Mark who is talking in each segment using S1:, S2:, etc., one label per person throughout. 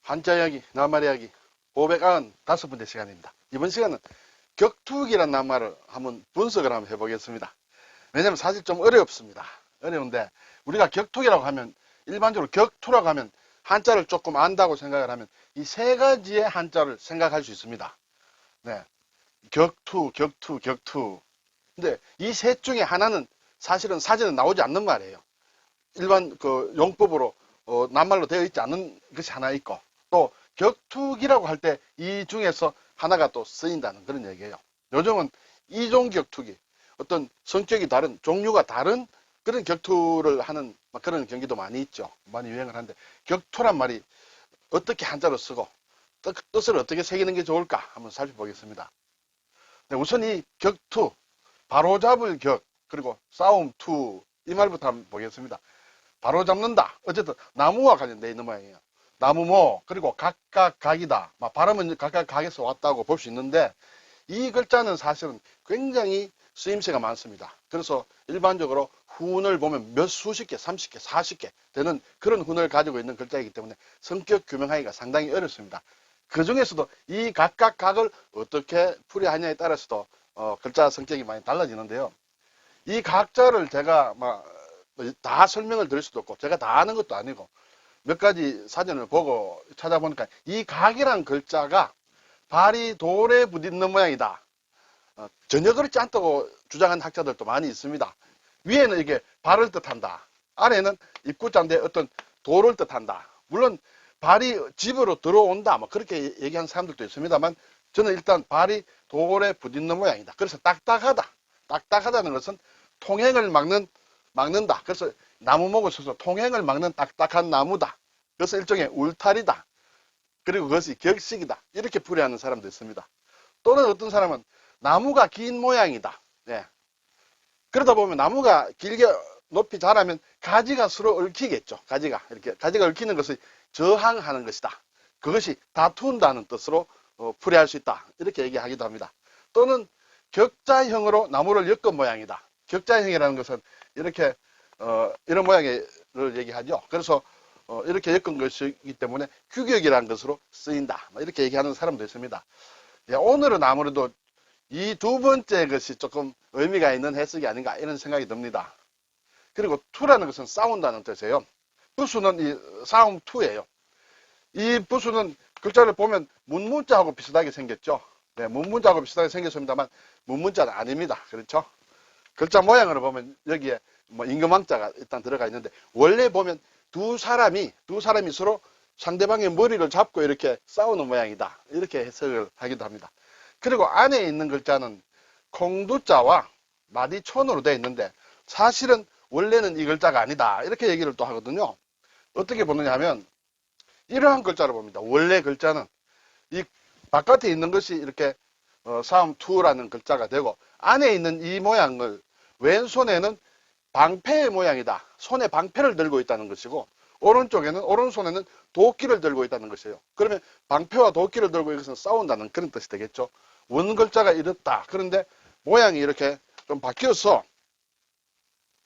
S1: 한자 이야기, 낱말 이야기 595번째 시간입니다. 이번 시간은 격투기란 낱말을 한번 분석을 한번 해보겠습니다. 왜냐면 사실 좀 어렵습니다. 어려운데 우리가 격투기라고 하면 일반적으로 격투라고 하면 한자를 조금 안다고 생각을 하면 이 세 가지의 한자를 생각할 수 있습니다. 네, 격투. 근데 이 셋 중에 하나는 사실은 사전에 나오지 않는 말이에요. 일반 그 용법으로 낱말로 되어 있지 않은 것이 하나 있고, 또 격투기라고 할 때 이 중에서 하나가 또 쓰인다는 그런 얘기예요. 요즘은 이종 격투기, 어떤 성격이 다른, 종류가 다른 그런 격투를 하는 그런 경기도 많이 있죠. 많이 유행을 하는데, 격투란 말이 어떻게 한자로 쓰고 뜻을 어떻게 새기는 게 좋을까 한번 살펴보겠습니다. 네, 우선 이 격투, 바로잡을 격, 그리고 싸움 투, 이 말부터 한번 보겠습니다. 바로 잡는다. 어쨌든 나무와 관련되어 있는 모양이에요. 나무모, 그리고 각각 각이다. 발음은 각각 각에서 왔다고 볼 수 있는데, 이 글자는 사실은 굉장히 쓰임새가 많습니다. 그래서 일반적으로 훈을 보면 몇 수십 개, 30개, 40개 되는 그런 훈을 가지고 있는 글자이기 때문에 성격 규명하기가 상당히 어렵습니다. 그 중에서도 이 각각 각을 어떻게 풀이하냐에 따라서도 글자 성격이 많이 달라지는데요. 이 각자를 제가 다 설명을 드릴 수도 없고 제가 다 아는 것도 아니고 몇 가지 사전을 보고 찾아보니까 이 각이란 글자가 발이 돌에 부딪는 모양이다. 전혀 그렇지 않다고 주장한 학자들도 많이 있습니다. 위에는 이게 발을 뜻한다. 아래는 입구자인데 어떤 돌을 뜻한다. 물론 발이 집으로 들어온다. 그렇게 얘기하는 사람들도 있습니다만 저는 일단 발이 돌에 부딪는 모양이다. 그래서 딱딱하다. 딱딱하다는 것은 통행을 막는다. 그래서 나무목을 써서 통행을 막는 딱딱한 나무다. 그래서 일종의 울타리다. 그리고 그것이 격식이다. 이렇게 풀이하는 사람도 있습니다. 또는 어떤 사람은 나무가 긴 모양이다. 네. 그러다 보면 나무가 길게 높이 자라면 가지가 서로 얽히겠죠. 가지가 얽히는 것을 저항하는 것이다. 그것이 다툰다는 뜻으로 풀이할 수 있다. 이렇게 얘기하기도 합니다. 또는 격자형으로 나무를 엮은 모양이다. 격자형이라는 것은 이렇게 이런 모양을 얘기하죠. 그래서 이렇게 엮은 것이기 때문에 규격이라는 것으로 쓰인다. 이렇게 얘기하는 사람도 있습니다. 오늘은 아무래도 이 두 번째 것이 조금 의미가 있는 해석이 아닌가 이런 생각이 듭니다. 그리고 투라는 것은 싸운다는 뜻이에요. 부수는 이 싸움 투예요. 이 부수는 글자를 보면 문문자하고 비슷하게 생겼죠. 네, 문문자하고 비슷하게 생겼습니다만 문문자는 아닙니다. 그렇죠? 글자 모양으로 보면 여기에 임금왕자가 일단 들어가 있는데 원래 보면 두 사람이 서로 상대방의 머리를 잡고 이렇게 싸우는 모양이다. 이렇게 해석을 하기도 합니다. 그리고 안에 있는 글자는 콩두자와 마디촌으로 되어 있는데 사실은 원래는 이 글자가 아니다. 이렇게 얘기를 또 하거든요. 어떻게 보느냐 하면 이러한 글자를 봅니다. 원래 글자는 이 바깥에 있는 것이 이렇게 싸움 투라는 글자가 되고 안에 있는 이 모양을 왼손에는 방패의 모양이다. 손에 방패를 들고 있다는 것이고 오른손에는 도끼를 들고 있다는 것이에요. 그러면 방패와 도끼를 들고 이것은 싸운다는 그런 뜻이 되겠죠. 원 글자가 이렇다. 그런데 모양이 이렇게 좀 바뀌어서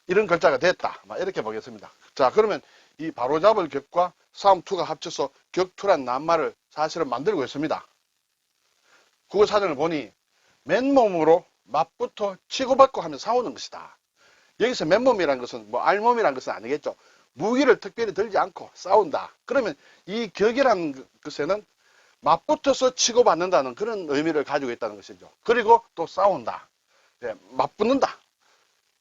S1: 이런 글자가 됐다. 이렇게 보겠습니다. 자, 그러면 이 바로잡을 격과 싸움투가 합쳐서 격투란 낱말을 사실은 만들고 있습니다. 국어사전을 보니 맨몸으로 맞붙어 치고받고 하면 싸우는 것이다. 여기서 맨몸이라는 것은 알몸이라는 것은 아니겠죠. 무기를 특별히 들지 않고 싸운다. 그러면 이 격이라는 것에는 맞붙어서 치고받는다는 그런 의미를 가지고 있다는 것이죠. 그리고 또 싸운다. 네, 맞붙는다.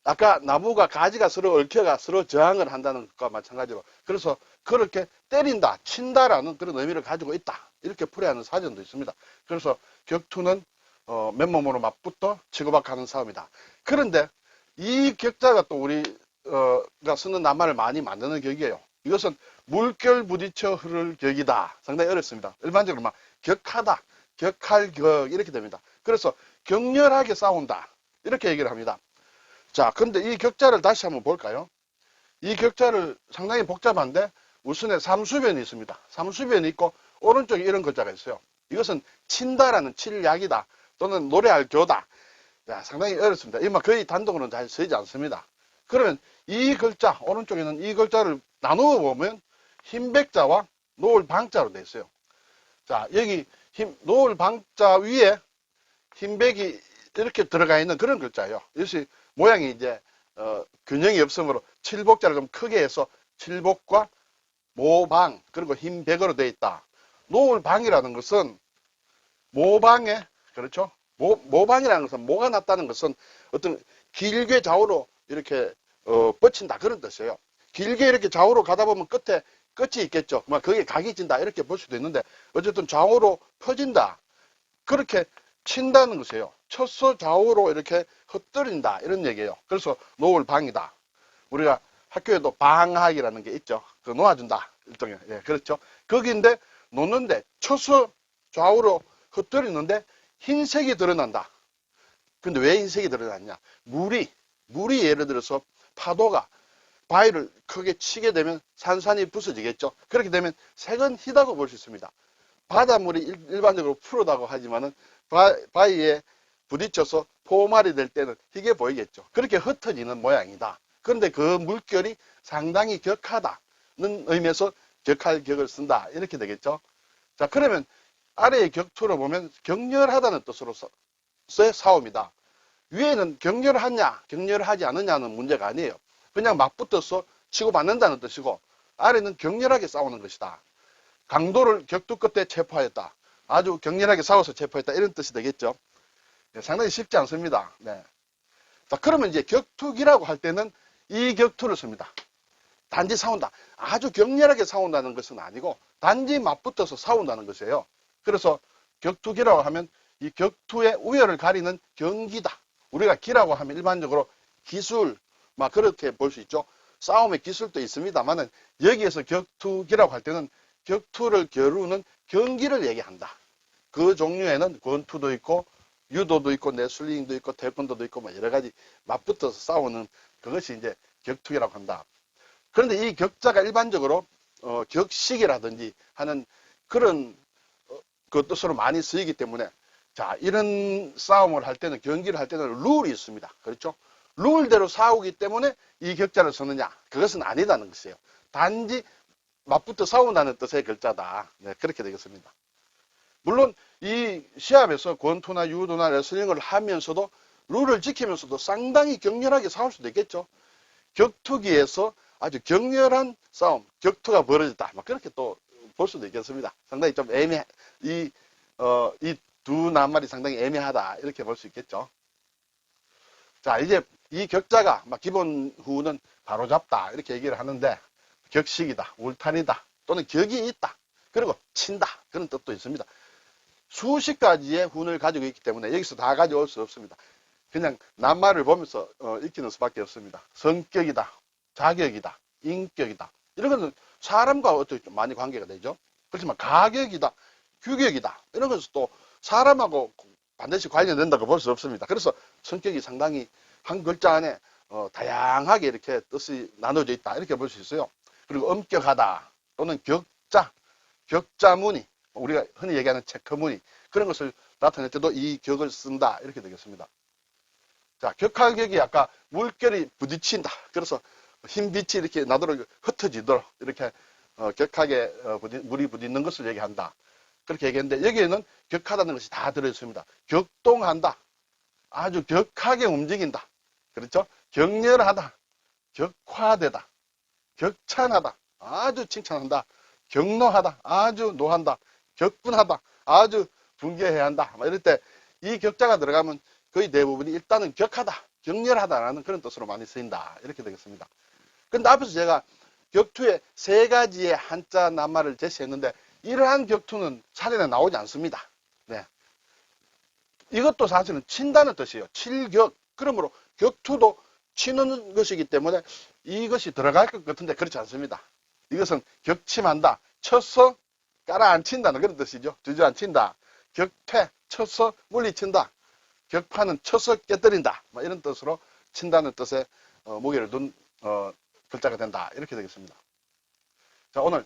S1: 아까 나무가 가지가 서로 얽혀가 서로 저항을 한다는 것과 마찬가지로 그래서 그렇게 때린다, 친다라는 그런 의미를 가지고 있다. 이렇게 풀이하는 사전도 있습니다. 그래서 격투는 맨몸으로 맞붙어 치고받고 하는 싸움이다. 그런데 이 격자가 또 우리가 쓰는 낱말을 많이 만드는 격이에요. 이것은 물결 부딪혀 흐를 격이다. 상당히 어렵습니다. 일반적으로 격하다, 격할 격 이렇게 됩니다. 그래서 격렬하게 싸운다. 이렇게 얘기를 합니다. 자, 근데 이 격자를 다시 한번 볼까요? 이 격자를 상당히 복잡한데 우선에 삼수변이 있습니다. 삼수변이 있고 오른쪽에 이런 글자가 있어요. 이것은 친다라는 칠약이다. 또는 노래할 교다. 야, 상당히 어렵습니다. 이 거의 단독으로는 잘 쓰이지 않습니다. 그러면 이 글자, 오른쪽에는 이 글자를 나누어 보면 흰백자와 노을 방자로 돼 있어요. 자, 여기 노을 방자 위에 흰백이 이렇게 들어가 있는 그런 글자예요. 역시 모양이 이제 균형이 없으므로 칠복자를 좀 크게 해서 칠복과 모방 그리고 흰백으로 되어 있다. 노을방이라는 것은 모방에 그렇죠. 모방이라는 것은 모가 났다는 것은 어떤 길게 좌우로 이렇게 뻗친다 그런 뜻이에요. 길게 이렇게 좌우로 가다 보면 끝이 있겠죠. 막 그게 각이 진다 이렇게 볼 수도 있는데 어쨌든 좌우로 퍼진다 그렇게 친다는 것이에요. 쳐서 좌우로 이렇게 흩뜨린다 이런 얘기예요. 그래서 노을방이다. 우리가 학교에도 방학이라는 게 있죠. 그 놓아준다 일종의 예, 그렇죠. 거기인데 놓는데 쳐서 좌우로 흩뜨리는데 흰색이 드러난다. 근데 왜 흰색이 드러났냐? 물이 예를 들어서 파도가 바위를 크게 치게 되면 산산이 부서지겠죠. 그렇게 되면 색은 희다고 볼 수 있습니다. 바닷물이 일반적으로 푸르다고 하지만은 바위에 부딪혀서 포말이 될 때는 희게 보이겠죠. 그렇게 흩어지는 모양이다. 그런데 그 물결이 상당히 격하다는 의미에서 격할 격을 쓴다. 이렇게 되겠죠. 자, 그러면 아래의 격투를 보면 격렬하다는 뜻으로서의 싸움이다. 위에는 격렬하냐, 격렬하지 않느냐는 문제가 아니에요. 그냥 맞붙어서 치고받는다는 뜻이고 아래는 격렬하게 싸우는 것이다. 강도를 격투 끝에 체포하였다. 아주 격렬하게 싸워서 체포했다. 이런 뜻이 되겠죠. 네, 상당히 쉽지 않습니다. 네. 자, 그러면 이제 격투기라고 할 때는 이 격투를 씁니다. 단지 싸운다. 아주 격렬하게 싸운다는 것은 아니고 단지 맞붙어서 싸운다는 것이에요. 그래서 격투기라고 하면 이 격투의 우열을 가리는 경기다. 우리가 기라고 하면 일반적으로 기술, 막 그렇게 볼 수 있죠. 싸움의 기술도 있습니다만은 여기에서 격투기라고 할 때는 격투를 겨루는 경기를 얘기한다. 그 종류에는 권투도 있고 유도도 있고 레슬링도 있고 태권도도 있고 뭐 여러 가지 맞붙어서 싸우는 그것이 이제 격투기라고 한다. 그런데 이 격자가 일반적으로 격식이라든지 하는 그런 그 뜻으로 많이 쓰이기 때문에 자, 이런 싸움을 할 때는 경기를 할 때는 룰이 있습니다. 그렇죠? 룰대로 싸우기 때문에 이 격자를 쓰느냐? 그것은 아니다는 것이에요. 단지 맞붙어 싸운다는 뜻의 글자다. 네, 그렇게 되겠습니다. 물론 이 시합에서 권투나 유도나 레슬링을 하면서도 룰을 지키면서도 상당히 격렬하게 싸울 수도 있겠죠. 격투기에서 아주 격렬한 싸움, 격투가 벌어졌다. 막 그렇게 또 볼 수도 있겠습니다. 상당히 좀 이 두 낱말이 상당히 애매하다. 이렇게 볼 수 있겠죠. 자, 이제 이 격자가 기본 후는 바로잡다. 이렇게 얘기를 하는데 격식이다, 울타리다, 또는 격이 있다. 그리고 친다. 그런 뜻도 있습니다. 수십 가지의 훈을 가지고 있기 때문에 여기서 다 가져올 수 없습니다. 그냥 낱말을 보면서 익히는 수밖에 없습니다. 성격이다, 자격이다, 인격이다. 이런 것은 사람과 어떻게 좀 많이 관계가 되죠. 그렇지만 가격이다, 규격이다. 이런 것은 또 사람하고 반드시 관련된다고 볼 수 없습니다. 그래서 성격이 상당히 한 글자 안에 다양하게 이렇게 뜻이 나눠져 있다. 이렇게 볼 수 있어요. 그리고 엄격하다 또는 격자무늬, 우리가 흔히 얘기하는 체크무늬 그런 것을 나타낼 때도 이 격을 쓴다. 이렇게 되겠습니다. 자, 격하격이 아까 물결이 부딪힌다. 그래서 흰빛이 이렇게 나도록 흩어지도록 이렇게 격하게 물이 부딪는 것을 얘기한다. 그렇게 얘기했는데 여기에는 격하다는 것이 다 들어있습니다. 격동한다. 아주 격하게 움직인다. 그렇죠? 격렬하다. 격화되다. 격찬하다. 아주 칭찬한다. 격노하다. 아주 노한다. 격분하다. 아주 분개해야 한다. 이럴 때 이 격자가 들어가면 거의 대부분이 일단은 격하다. 격렬하다라는 그런 뜻으로 많이 쓰인다. 이렇게 되겠습니다. 근데 앞에서 제가 격투의 세 가지의 한자 낱말을 제시했는데 이러한 격투는 사전에 나오지 않습니다. 네. 이것도 사실은 친다는 뜻이에요. 칠격. 그러므로 격투도 치는 것이기 때문에 이것이 들어갈 것 같은데 그렇지 않습니다. 이것은 격침한다. 쳐서 깔아앉힌다는 그런 뜻이죠. 주저앉힌다. 격퇴. 쳐서 물리친다. 격파는 쳐서 깨뜨린다. 이런 뜻으로 친다는 뜻의 무게를 둔 글자가 된다. 이렇게 되겠습니다. 자, 오늘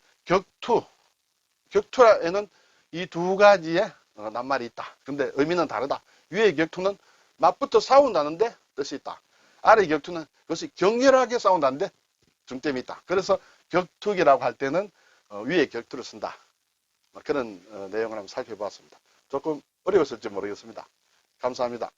S1: 격투에는 이 두 가지의 낱말이 있다. 근데 의미는 다르다. 위의 격투는 맞붙어 싸운다는데 뜻이 있다. 아래 격투는 그것이 격렬하게 싸운다는데 중점이 있다. 그래서 격투기라고 할 때는 위에 격투를 쓴다. 그런 내용을 한번 살펴보았습니다. 조금 어려웠을지 모르겠습니다. 감사합니다.